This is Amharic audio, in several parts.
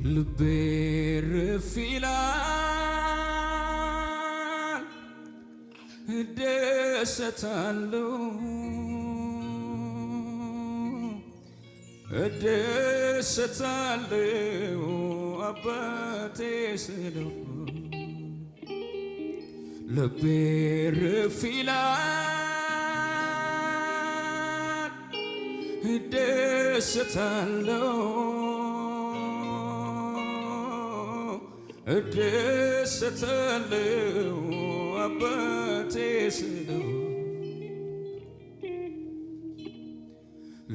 ልቤ እረፍ ይላል እደሰታለሁ እደሰታለሁ አባቴ ስለው ልቤ እረፍ ይላል እደሰታለሁ እደሰታለሁ አባቴ ስለው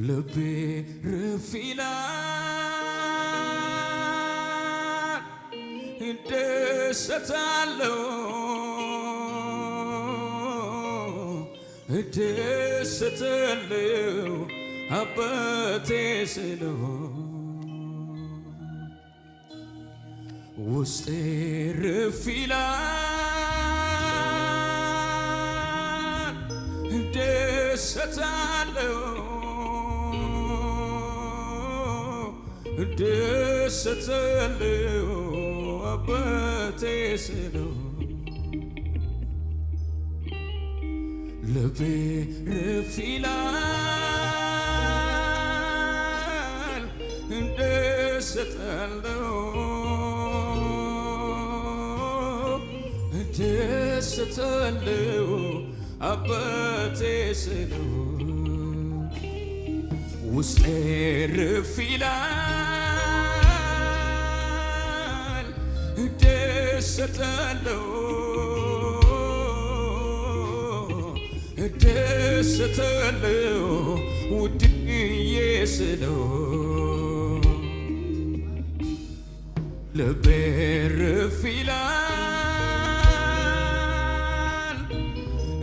ልቤ እረፍ ይላል እደሰታለሁ እደሰታለሁ አባቴ ስለው ውስጤ እረፍ ይላል እደሰታለሁ እደሰታለሁ አባቴ ስለው ልቤ እረፍ ይላል እደሰታለሁ እደሰታለሁ አባቴ ስለው ውስጤ እረፍ ይላል እደሰታለሁ እደሰታለሁ ውድዬ ስለው ልቤ እረፍ ይላል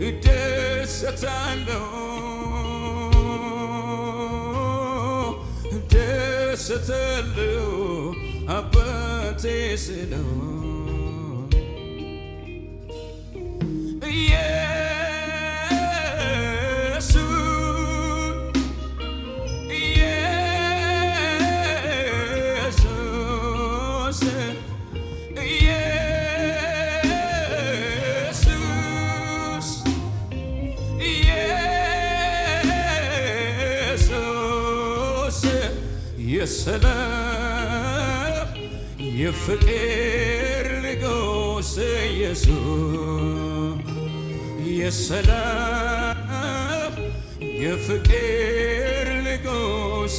እደሰታለሁ እደሰታለሁ አባቴ ስለው የሰላም የፍቅር ንጉሥ ኢየሱስ የሰላም የፍቅር ንጉሥ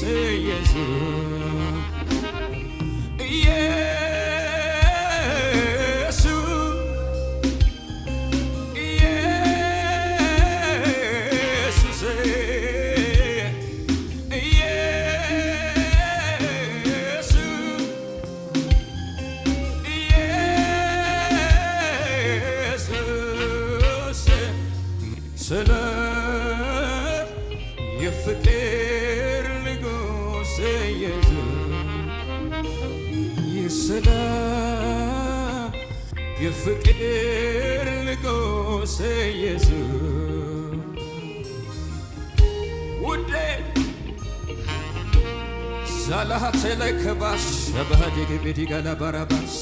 ሰላም የፍቅር ንጉሥ ኢየሱስ የሰላም የፍቅር ንጉሥ ኢየሱስ ውዴ ዛላሃቴ ላይ ከባሽ ሸባሃዴ ገቤዲ ጋላ ባራባስ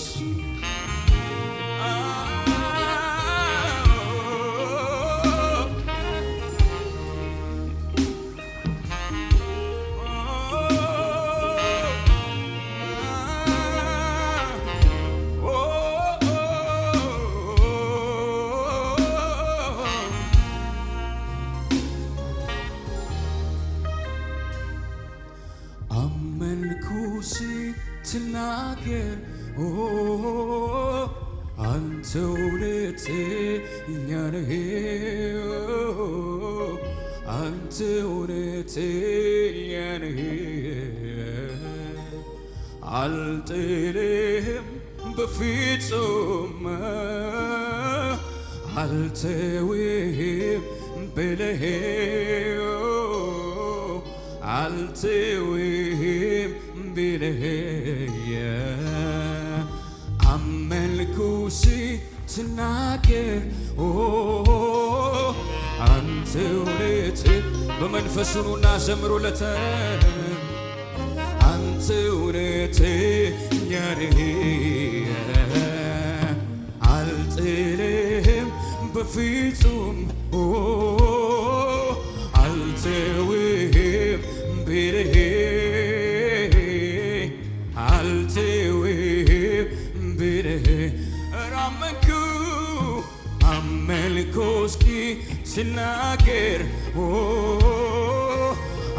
ስትናገር አንተ እውነተኛ ነህ አንተ እውነተኛ ነህ አልጥልህም በፍጹም አልተውህም ብለህ አልተውህም ብለህ አመልኩ ስትናገር አንተ እውነት በመንፈሱ ኑና ዘምሩለት አንተ እውነተኛ አልጥልህም በፍጹም አልተውህም ብለህ አልተውህም ብለህ አመንኩ እስኪ ስናገር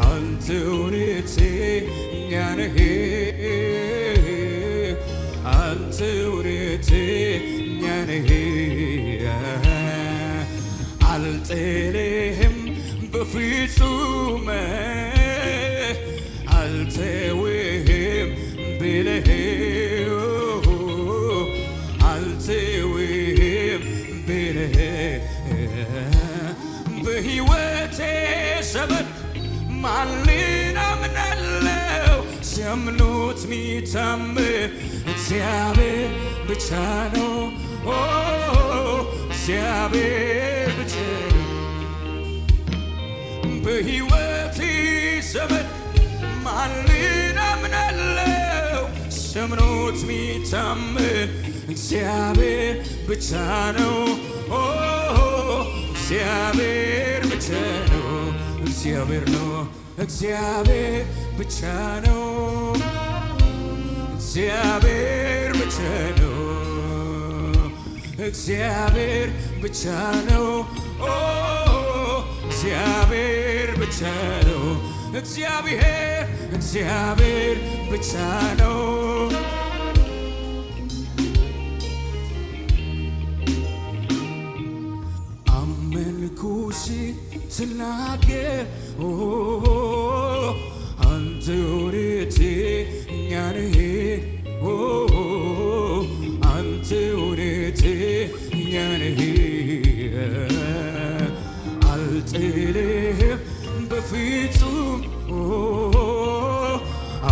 አንተ እውነተኛ ነህ አንተ እውነተኛ ነህ አልጥልህም በፍጹም አልተውህም ብለህ አልተውህም ብለህ በሕይወቴ ዘመን ማንን አምናለሁ ሲያምኑት ሚታመን እግዚአብሔር ብቻ ነው እግዚአብሔር ብቻ ነው በሕይወቴ ዘመን ማንን አምናለሁ ሲያምኑት ሚታመን እግዚአብሔር ብቻ ነው እግዚአብሔር ብቻ ነው እግዚአብሔር ነው እግዚአብሔር ብቻ ነው እግዚአብሔር ብቻ ነው እግዚአብሔር ብቻ ነው እግዚአብሔር ብቻ ነው እግዚአብሔር ብቻ ነው አመንኩሽ ስናገር አንተ እውነተኛ ነህ አንተ እውነተኛ ነህ አልጥልህም በፍጹም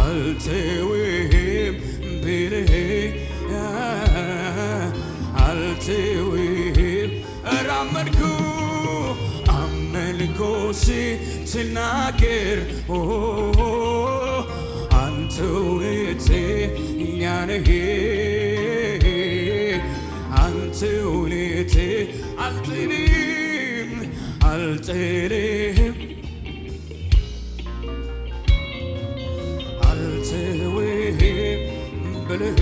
አልተውህም ብለህ አልተውህም አመንኩ ስትናገር አንተ እውነተኛ ነህ አንተ እውነተኛ አልጥልህም አልተውህም ብለህ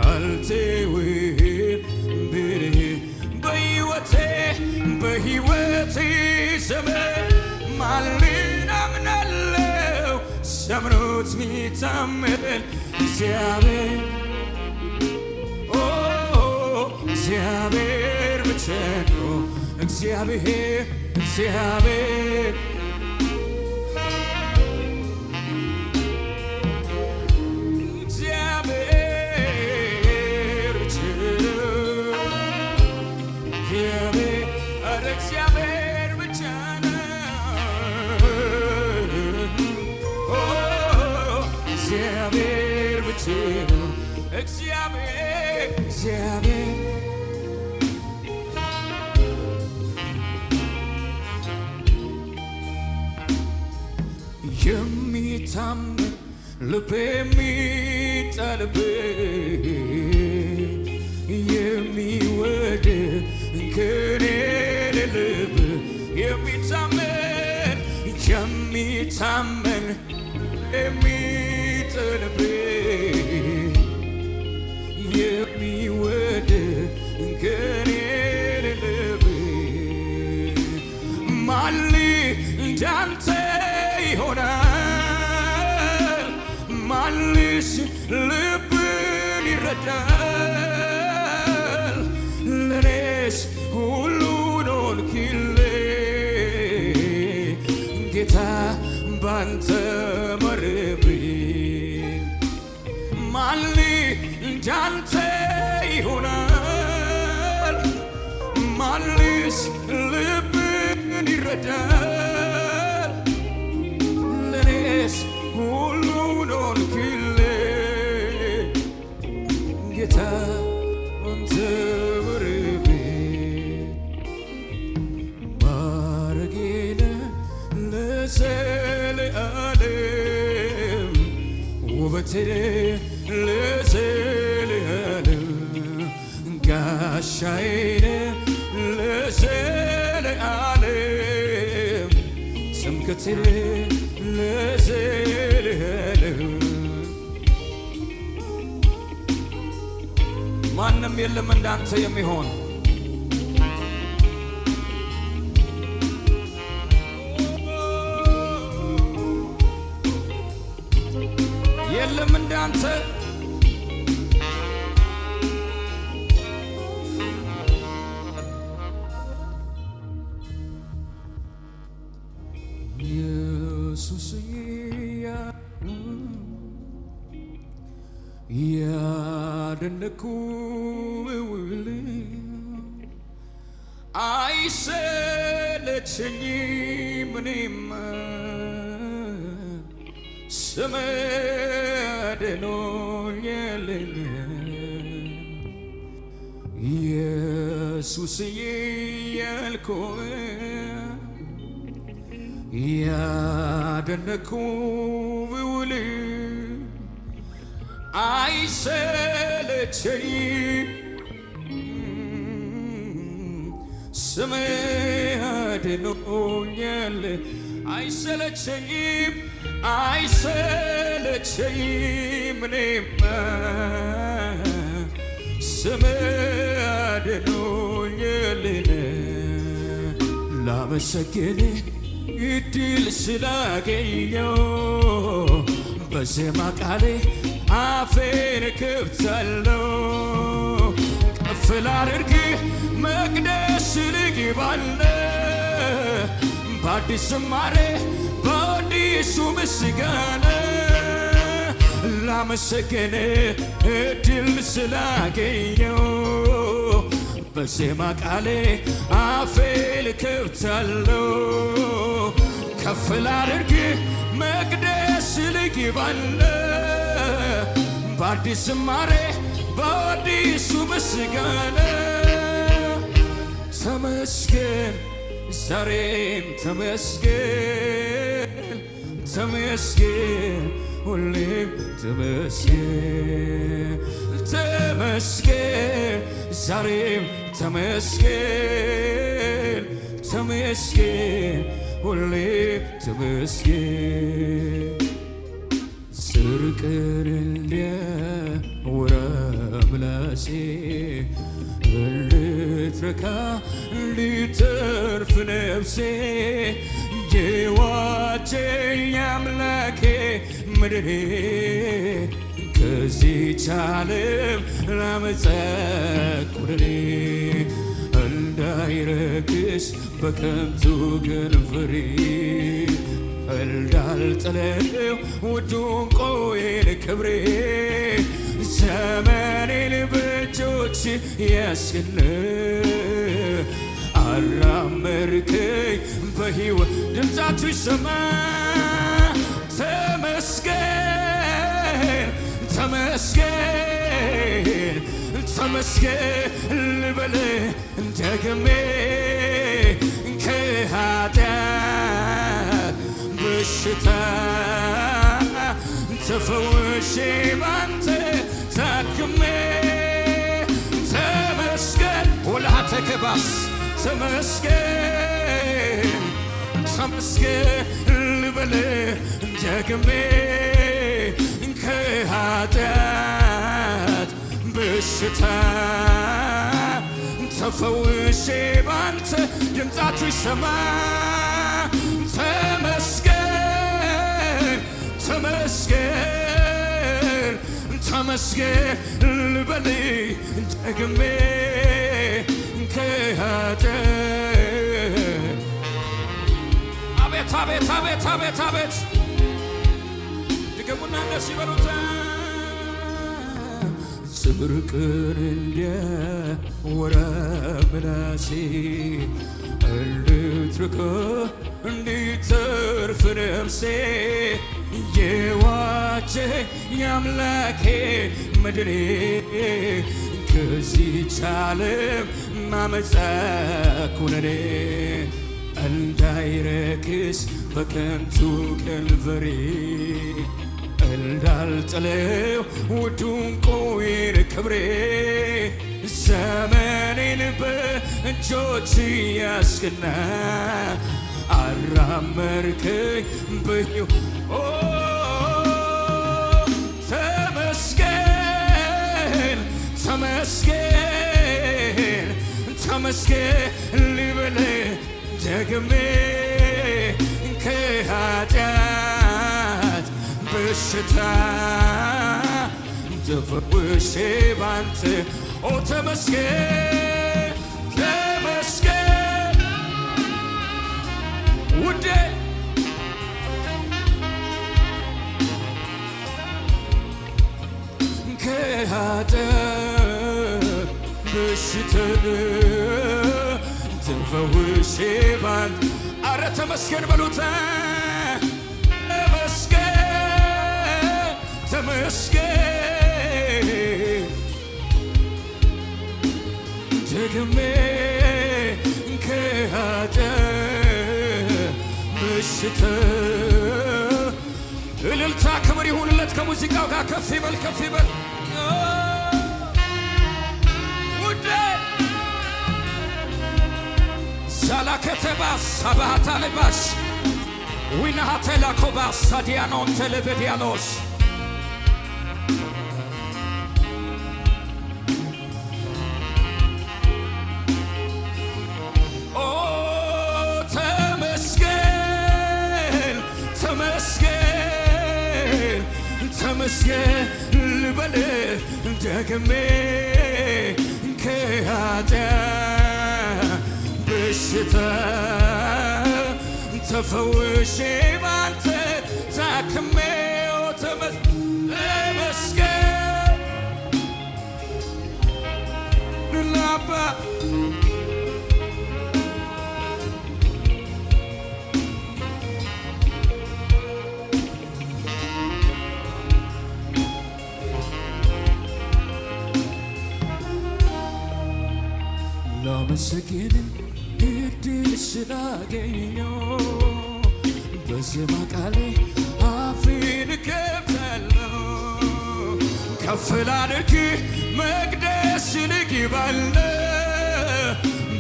አልተውህም ብለህ በሕይወቴ ዘመን ማንን አምናለሁ ሲያምኑት ሚታመን እግዚአብሔር ብቻ ነው እግዚአብሔር እግዚአብሔር ብቻ ነው እግዚአብሔር ብቻ ነው እግዚአብሔር የሚታመን ልብ የሚጣልበት የሚወደድ እንከን የሌለበት የሚታመን የሚጥልበት የሚወደድ እንከን የሌለበት ማን እንዳንተ ይሆናል ማንስ ልብን ይረዳል ለኔስ ሁሉን ሆንክልኝ ጌታ ባንተ መርብኝ ማን እንዳንተ ይሆናል ማንስ ልብን ይረዳል ለኔስ ሁሉን ሆንክልኝ ጌታ አንተ በርብኝ ማረጌነ ለዘለዓለም ውብ ውበቴ ለዘለዓለም ጋሻዬ ለዘለዓለም ትምክህቴ ለዘለዓለም ማንም የለም እንዳንተ የሚሆን የለም እንዳንተ ኢየሱስ ያደነኩል አይሰለቸኝም እኔማ ስምህ አድኖኛልና ኢየሱስዬ ያልኩህ ያደነኩህ ብውል አይሰለቸኝም ስምህ አድኖኛል አይሰለቸኝም አይሰለቸኝም እኔማ ስምህ አድኖኛልና ላመሰግንህ እድል ስላገኘው በዜማ ቃሌ አፌን ከፍታለሁ ከፍ ላድርግህ መቅደስ ልግባለሁ በአዲስ ዝማሬ በአዲሱ ምስጋና ላመሰግንህ እድል ስላገኘው በዜማ ቃሌ አፌን ከፍታለሁ ከፍ ላድርግህ መቅደስ ልግባለሁ በአዲስ ዝማሬ በአዲሱ ምስጋና ተመስገን ዛሬም ተመስገን ተመስገን ሁሌም ተመስገን ተመስገን ዛሬም ተመስገን ተመስገን ሁሌም ተመስገን ጽድቅን እንዲያወራ ምላሴ እንድትረካ እንድትተርፍ ነፍሴ የዋጀኝ አምላኬ መድኔ ከዚህች ዓለም ላመፀ ኩነኔ እንዳይረክስ በከንቱ ከንፈሬ እንዳልጥለው ውዱን ዕንቁዬን ክብሬ ዘመኔን በእጆች ያስገለህ አራመድከኝ በሕይወት ድምፃችሁ ይሰማ ተመስገን ተመስገን ተመስገን ልበልህ ደግሜ ከኃጢአት በሽታ ተፈውሼ ባንተ ታክሜ ተመስገን ወላተ ከባስ ተመስገን ተመስገን ልበልህ ደግሜ ከኃጢአት በሽታ ተፈውሼ ባንተ ድምፃችሁ ይሰማ ተመስገን ተመስገን ተመስገን ልበልህ ደግሜ ከኃጢአት አቤት አቤት አቤት አቤት አቤት ድገሙና ደስ ይበሉታ ጽድቅን እንዲያወራ ምላሴ እንድትረካ እንድትተርፍ ነፍሴ የዋጀኝ አምላኬ መድኔ ከዚህች ዓለም ዓመፃ ኩነኔ እንዳይረክስ በከንቱ ከንፈሬ እንዳልጥለው ውዱን ቆይን ክብሬ ዘመኔን በእጆች ያስክና አራመድከኝ ተመስገን ተመስገን ተመስገን ልበል ደግሜ ከኃጢአት በሽታ ተፈውሼ ባንተ ተመስገን ተመስገን ውዴ ከኃጢአት በሽታ ተፈውሼ ባንተ አረ ተመስገን በሉት ተመስገን ተመስገን ደግሜ ከኃጢአት በሽታ እልልታ ክብር ይሁንለት ከሙዚቃው ጋር ከፍ ይበል ከፍ ይበል ውዴ ሳላከተባስ ሳባታ ለባስ ዊናሃተላ ኮባስ ሳዲያኖን ቴሌቬዲያኖስ ተመስገን ተመስገን ተመስገን ልበል ደግሜ ከኃጢአት በሽታ ተፈውሼ ባንተ ታክሜ ተመስገን ልላባ ላመሰግን እድል ስላገኘሁ በዜማ ቃሌ አፌን እከፍታለሁ ከፍ ላድርግህ መቅደስ ልግባለ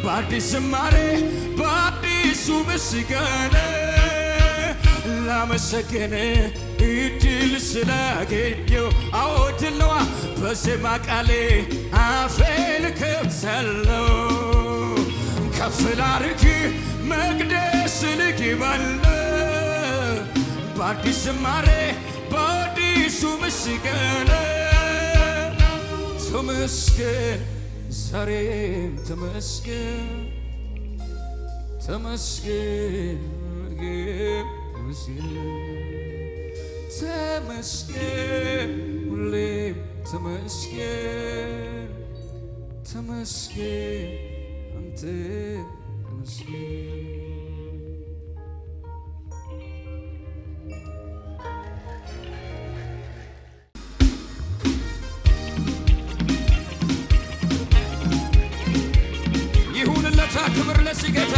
በአዲስ ዝማሬ በአዲሱ ምስጋና ላመሰግን እድል ስላገኘሁ አዎ ድል ነዋ በዜማ ቃሌ አፌን እከፍታለሁ ከፍ ላድርግህ መቅደስ ልግባለ በአዲስ ዝማሬ በአዲሱ ምስጋና ተመስገን ዛሬም ተመስገን ተመስገን ተመስገን ሁሌም ተመስገን ተመስገን አንተ ተመስገን ይሁንለታ ክብር ለዚህ ጌታ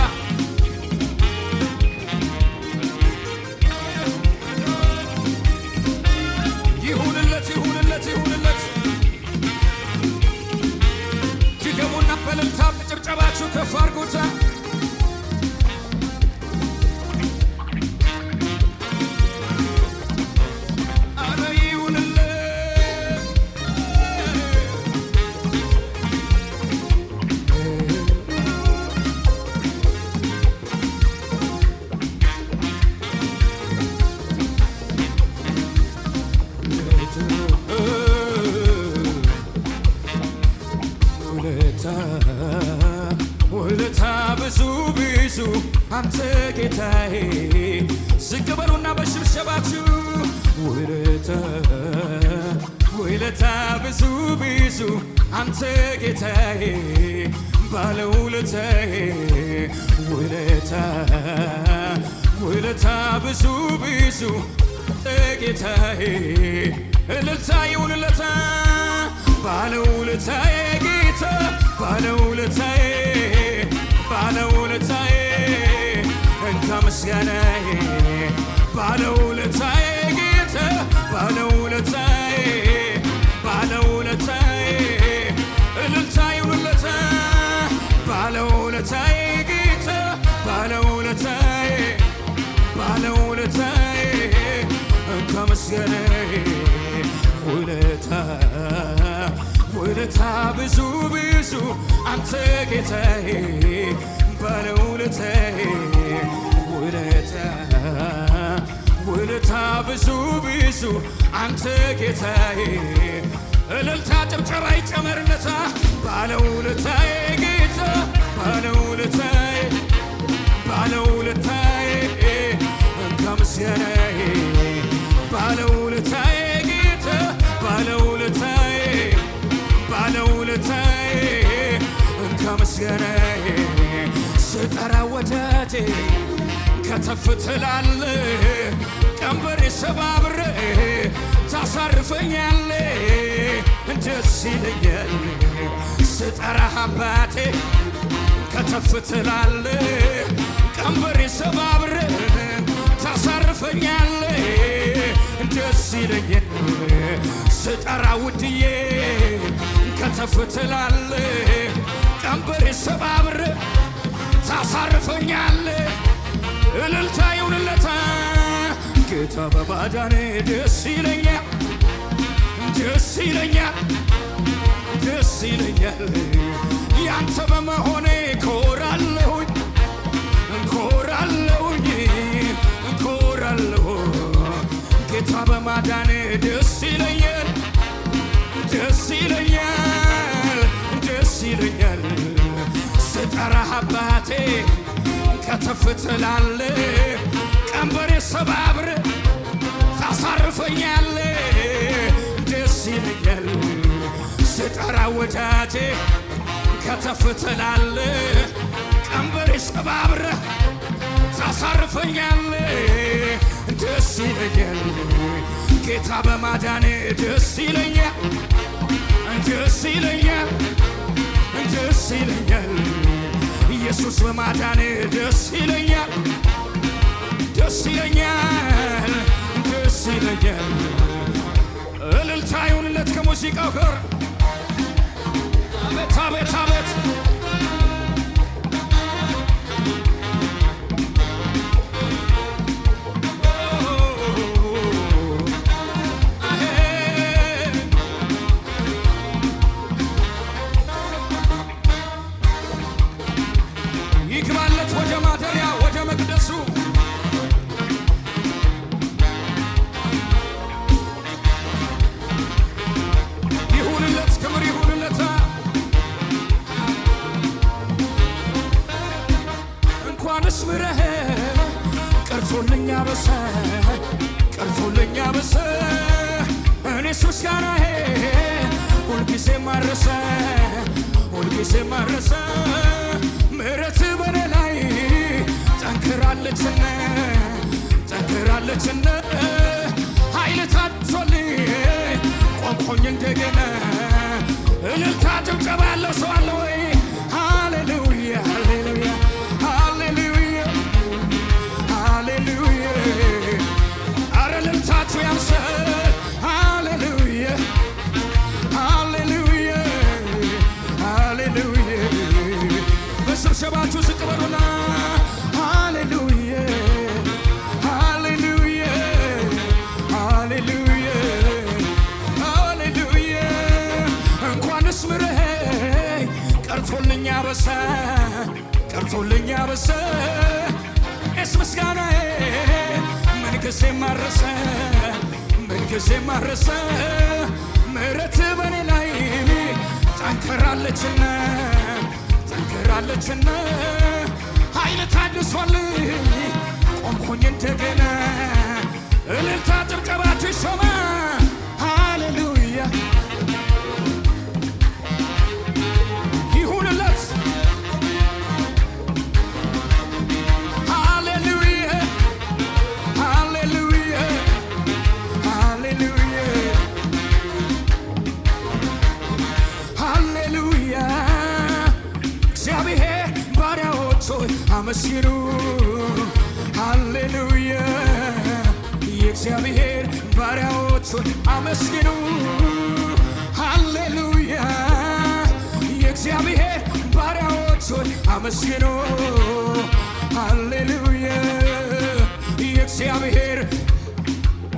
ይሁንለት ይሁንለት ይሁንለት ድገሙና በእልልታ ጭብጨባችሁ ከፍ አድርጉት አረ ይሁንለት ውለታ ብዙ ብዙ አንተ ጌታዬ ዝቅ በሉና በሽብሸባችሁ ውለታ ብዙ ብዙ አንተ ጌታዬ ባለውለታዬ ውለታ ብዙ ብዙ አንተ ጌታዬ እልልታ ይሁንለታ ባለውለታዬ ጌታ ባለውለታዬ እንካ ምስጋናዬ ባለውለታዬ ጌታ ባለውለታዬ ባለውለታዬ እልልታ ይሁንለት ባለውለታዬ ጌታ ባለውለታዬ ባለውለታዬ ከመስገነዬ ውለታ ብዙ ብዙ አንተ ጌታዬ ባለውለታዬ ውለታ ብዙ ብዙ አንተ ጌታዬ እልልታ ጭብጨባ ይጨመርለታ ባለውለታዬ ጌታ ባለውለታዬ ባለውለታዬ ከምስጋናዬ ባለውለታዬ ጌታ ባለውለታዬ ባለውለታዬ ከምስጋናዬ ስጠራ ወዳጄ ከተፍ ትላለህ ቀንበሬ ሰባብሬ ታሳርፈኛለህ ደስ ይለኛል ስጠራህ አባቴ ከተፍ ትላለህ ቀንበሬ ሰባብሬ ታሳርፈኛለህ ደስ ይለኛል ስጠራ ውድዬ ከተፍ ትላለህ ቀንበሬ ሰባብሬ ታሳርፈኛለህ እልልታ ይሁንለታ ጌታ በማዳኔ ደስ ይለኛል ደስ ይለኛል ደስ ይለኛል ያንተ በመሆኔ ኮራለሁኝ ኮራለሁኝ ኮራለሁ ጌታ በማዳኔ ደስ ይለኛል ደስ ይለኛል ደስ ይለኛል ስጠራህ አባቴ ከተፍ ትላለህ ቀንበሬ ሰባብሬ ታሳርፈኛለህ ደስ ይለኛል ስጠራ ወዳጄ ከተፍ ትላለህ ቀንበሬ ሰባብሬ ታሳርፈኛለህ ደስ ይለኛል ጌታ በማዳኔ ደስ ይለኛል ደስ ይለኛል ደስ ይለኛል ኢየሱስ በማዳኔ ደስ ይለኛል ደስ ይለኛል ደስ ይለኛል እልልታ ይሁንለት ከሙዚቃው ጋር አቤት አቤት አቤት ይግባለት ወደ ማደሪያ ወደ መቅደሱ ይሁንለት ክብር ይሁንለት እንኳንስ ምረህ ቀርቶልኛ በሰ ቀርቶልኛ በሰ እኔስ ምስጋናዬ ሁልጊዜ ማረሰ ሁልጊዜ ማረሰ ምሕረት በኔ ላይ ጠንክራለችና ጠንክራለችና ኃይል ታድሶልኝ ቆምኩኝ እንደገና እልልታ ጭብጨባ ያለው ሰው አለ ወይ ሃሌሉያ ሃሌሉያ ሃሌሉያ ሃሌሉያ አረ እልልታችሁ ያንሳል ሃሌሉያ ሃሌሉያ ሃሌሉያ በስብሰባችሁ ዝቅ በሉና ሃሌሉያ ሃሌሉያ ሃሌሉያ ሃሌሉያ እንኳንስ ምረኸኝ ቀርቶልኛ በሰ ቀርቶልኛ በሰ እስ ምስጋናዬ ምንጊዜ ማረሰ ምንጊዜ ማረሰ ምሕረት በኔ ላይ ጠንክራለችና ጠንክራለችና ኃይል ታድሶልኝ ቆምኩኝ እንደገና እልልታ ጭብጨባችሁ ይሰማ ሃሌሉያ ይሁንለት ሃሌሉያ ሃሌሉያ ሃሌሉያ ሃሌሉያ እግዚአብሔር ባሪያዎች ሆይ አመስግኑ ሃሌሉያ የእግዚአብሔር ባሪያዎቹን አመስግኑ። ሃሌሉያ የእግዚአብሔር ባሪያዎቹን አመስግኑ። ሃሌሉያ የእግዚአብሔር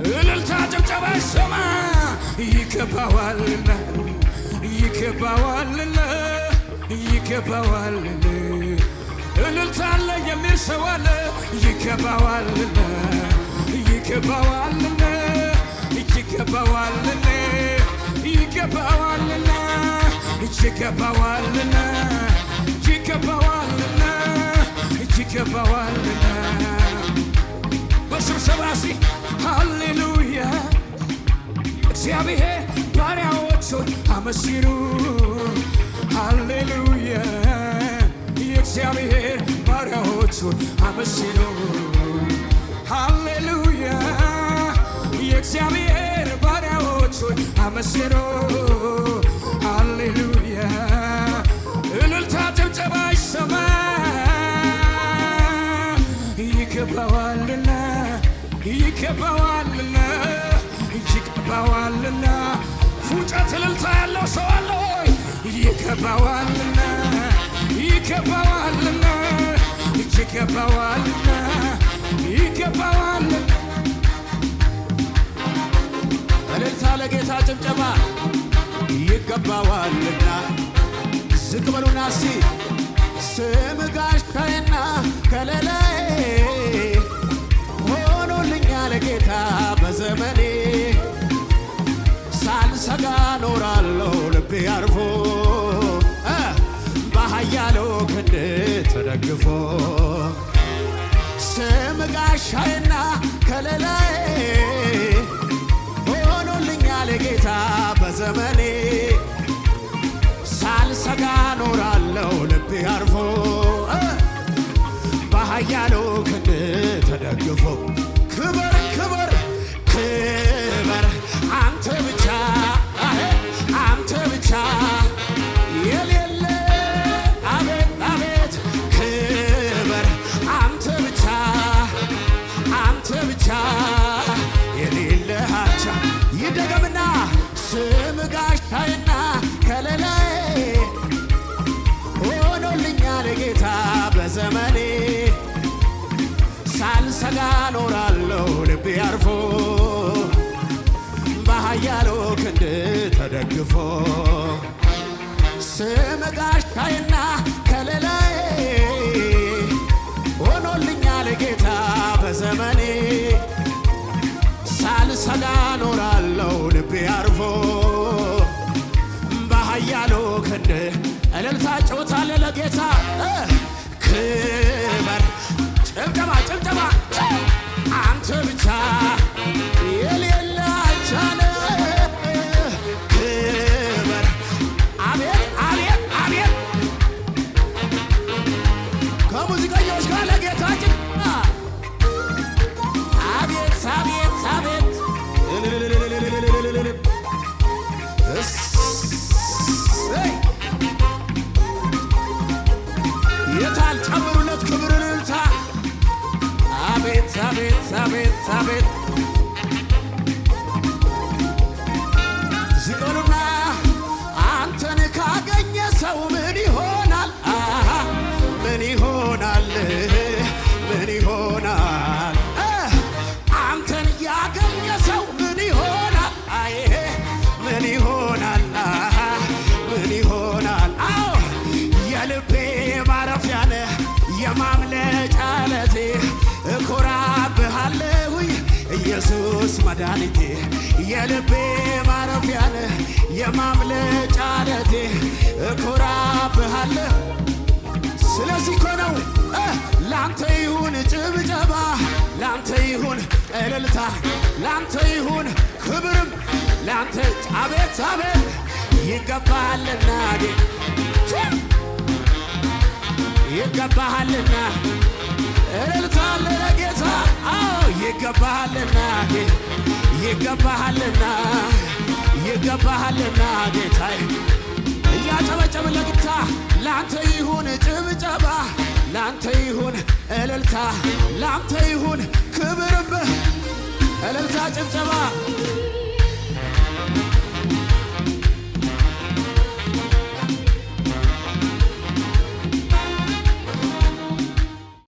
እልልታ ጭብጨባ ይሰማ። ይገባዋልና ይገባዋልና ይገባዋልና እልልታ አለ የሚል ሰው አለ። ይገባዋልና ይገባዋልና ይገባዋልና ይገባዋልና ይገባዋልና ይገባዋልና ይገባዋልና በስብሰባ እስቲ ሃሌሉያ እግዚአብሔር ባሪያዎቹን አመስግኑ። ሃሌሉያ የእግዚአብሔር ባሪያዎቹን አመስግኑ። ሃሌሉያ የእግዚአብሔር ባሪያዎቹን አመስግኑ። ሃሌሉያ እልልታ ጭብጨባ ይሰማ። ይገባዋልና ይገባዋልና ይገባዋልና ፉጨት እልልታ ያለው ሰው አለ ወይ? ይገባዋልና ይገባዋልና ይገባዋልና ይገባዋልና እልልታ ለጌታ ጭብጨባ ይገባዋልና ዝቅ በሉና እስቲ ስም ጋሻዬና ከለላዬ ሆኖልኛል ጌታ በዘመኔ ሳልሰጋ ኖራለሁ ልቤ አርፎ በኃያሉ ክንድ ተደግፎ ስም ጋሻዬና ከለላዬ ሆኖልኛል ጌታ በዘመኔ ሳልሰጋ ኖራለሁ ልቤ አርፎ በኃያሉ ክንድ ተደግፎ ክበር ክበር ክበር አንተ ብቻ አንተ ብቻ የሌለ አቤት አቤት ክበር አንተ ብቻ አንተ ብቻ የሌለ አቻ ይደገምና ስም ጋሻዬና ከለላዬ ሆኖልኛል ጌታ በዘመኔ ሳልሰጋ ኖራለሁ ልቤ አርፎ በኃያሉ ክንድ ተደግፎ ስም ጋሻዬና ከለላዬ ሆኖልኛል ጌታ በዘመኔ ሳልሰጋ ኖራለሁ ልቤ አርፎ በኃያሉ ክንድ እልልታ ጭውታል ለጌታ ክበር ጭብጨባ ጭብጨባ አንተ ብቻ የሌለ አቻለ ክበር አቤት አቤት አቤት ከሙዚቀኞች ጋር ለጌታ ጭብጨባ አቤት አቤት አቤት የታል ጨምሩለት ክብር እልልታ አቤት አቤት አቤት አቤት ዝቀሉና አንተን ካገኘ ሰው ምን ይሆናል? ምን ይሆናል? ምን ይሆናል? አንተን ያገኘ ሰው ምን ይሆናል? አይ ምን ይሆናል? ምን ይሆናል? አዎ የልቤ ማረፊያ ነህ የማምለጫ ዓለቴ እኮራብሃለሁ ኢየሱስ መድኃኒቴ የልቤ ማረፊያ ነህ የማምለጫ ዓለቴ እኮራብሃለሁ። ስለዚህ እኮ ነው ላንተ ይሁን ጭብጨባ፣ ላንተ ይሁን እልልታ፣ ላንተ ይሁን ክብርም ላንተ አቤት አቤት ይገባሃልና ይገባሃልና እልልታ ለጌታ አዎ ይገባሃልና ይገባሃልና ይገባሃልና ጌታዬ እያጨበጨብን ለጌታ ላንተ ይሁን ጭብጨባ፣ ላንተ ይሁን እልልታ፣ ላንተ ይሁን ክብርም እልልታ ጭብጨባ